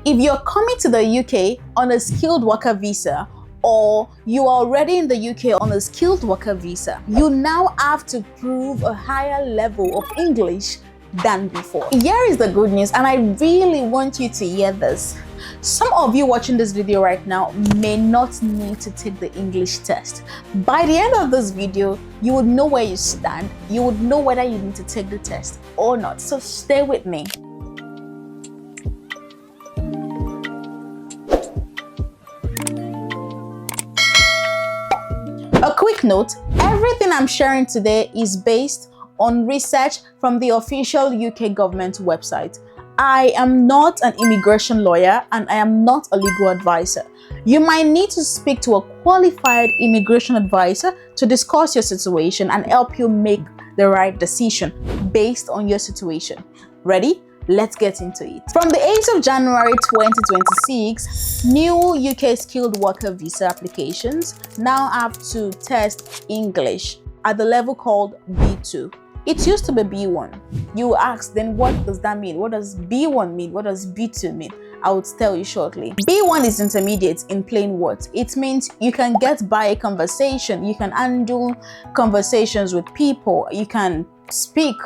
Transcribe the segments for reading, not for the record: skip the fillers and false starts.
If you're coming to the UK on a skilled worker visa, or you are already in the UK on a skilled worker visa, you now have to prove a higher level of English than before. Here is the good news, and I really want you to hear this. Some of you watching this video right now may not need to take the English test. By the end of this video, you would know where you stand. You would know whether you need to take the test or not. So stay with me. A quick note, everything I'm sharing today is based on research from the official UK government website. I am not an immigration lawyer and I am not a legal advisor. You might need to speak to a qualified immigration advisor to discuss your situation and help you make the right decision based on your situation. Ready? Let's get into it. From the 8th of January 2026, new UK skilled worker visa applications now have to test English at the level called B2. It used to be B1. You ask, then what does that mean? What does B1 mean? What does B2 mean? I would tell you shortly. B1 is intermediate in plain words. It means you can get by a conversation, you can handle conversations with people, you can speak,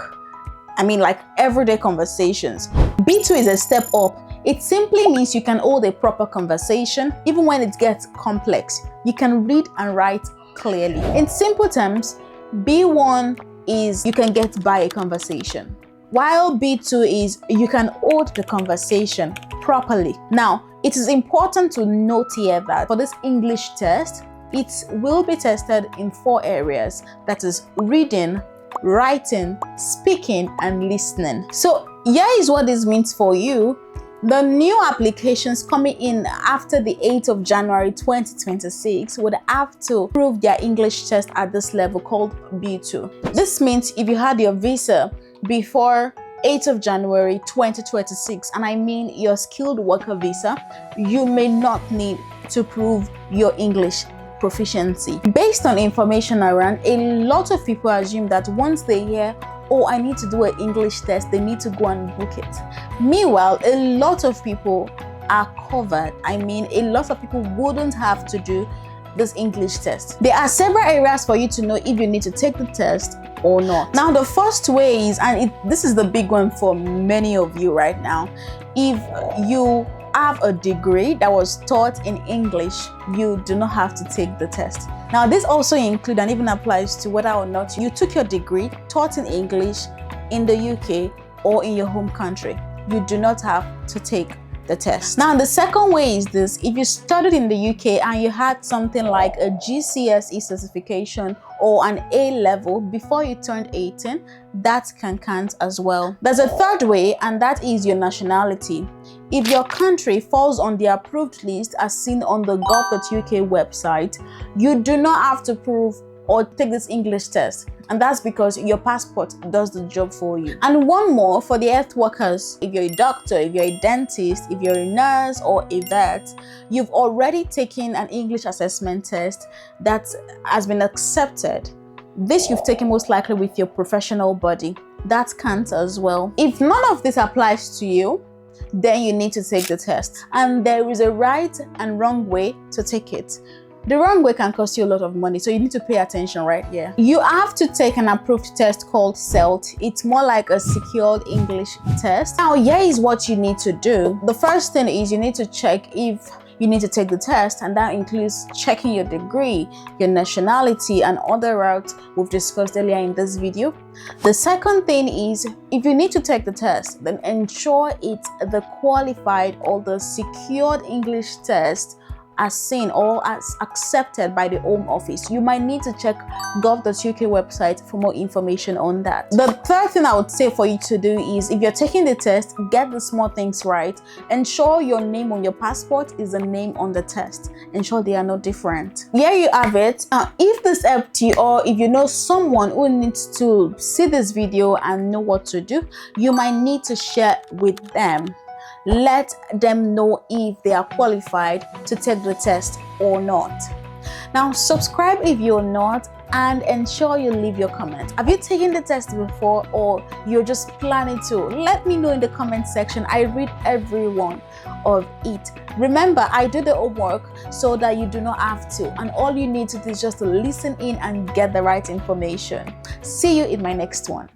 like everyday conversations. B2 is a step up. It simply means you can hold a proper conversation even when it gets complex. You can read and write clearly. In simple terms, B1 is you can get by a conversation, while B2 is you can hold the conversation properly. Now, it is important to note here that for this English test, it will be tested in 4 areas. That is reading, writing, speaking, and listening. So here is what this means for you. The new applications coming in after the 8th of January 2026 would have to prove their English test at this level called B2. This means if you had your visa before 8th of January 2026, and I mean your skilled worker visa, you may not need to prove your English proficiency. Based on information around, a lot of people assume that once they hear, oh, I need to do an English test, they need to go and book it. Meanwhile, a lot of people are covered. A lot of people wouldn't have to do this English test. There are several areas for you to know if you need to take the test or not. Now, the first way is, and this is the big one for many of you right now, if you have a degree that was taught in English, you do not have to take the test. Now, this also includes and even applies to whether or not you took your degree taught in English in the UK or in your home country. You do not have to take the test. Now, the second way is this: if you studied in the UK and you had something like a GCSE certification or an A level before you turned 18, that can count as well. There's a third way, and that is your nationality. If your country falls on the approved list as seen on the gov.uk website, you do not have to prove or take this English test, and that's because your passport does the job for you. And one more for the health workers: if you're a doctor, if you're a dentist, if you're a nurse or a vet, you've already taken an English assessment test that has been accepted. This you've taken most likely with your professional body. That counts as well. If none of this applies to you, then you need to take the test, and there is a right and wrong way to take it. The wrong way can cost you a lot of money, so you need to pay attention right here. You have to take an approved test called CELT. It's more like a secured English test. Now, here is what you need to do. The first thing is you need to check if you need to take the test, and that includes checking your degree, your nationality, and other routes we've discussed earlier in this video. The second thing is, if you need to take the test, then ensure it's the qualified or the secured English test as seen or as accepted by the Home Office. You might need to check gov.uk website for more information on that. The third thing I would say for you to do is, if you're taking the test, get the small things right. Ensure your name on your passport is the name on the test. Ensure they are not different. Here you have it. If this helped you, or if you know someone who needs to see this video and know what to do, you might need to share with them. Let them know if they are qualified to take the test or not. Now, subscribe if you're not, and ensure you leave your comment. Have you taken the test before, or you're just planning to? Let me know in the comment section. I read every one of it. Remember, I do the homework so that you do not have to, and all you need to do is just to listen in and get the right information. See you in my next one.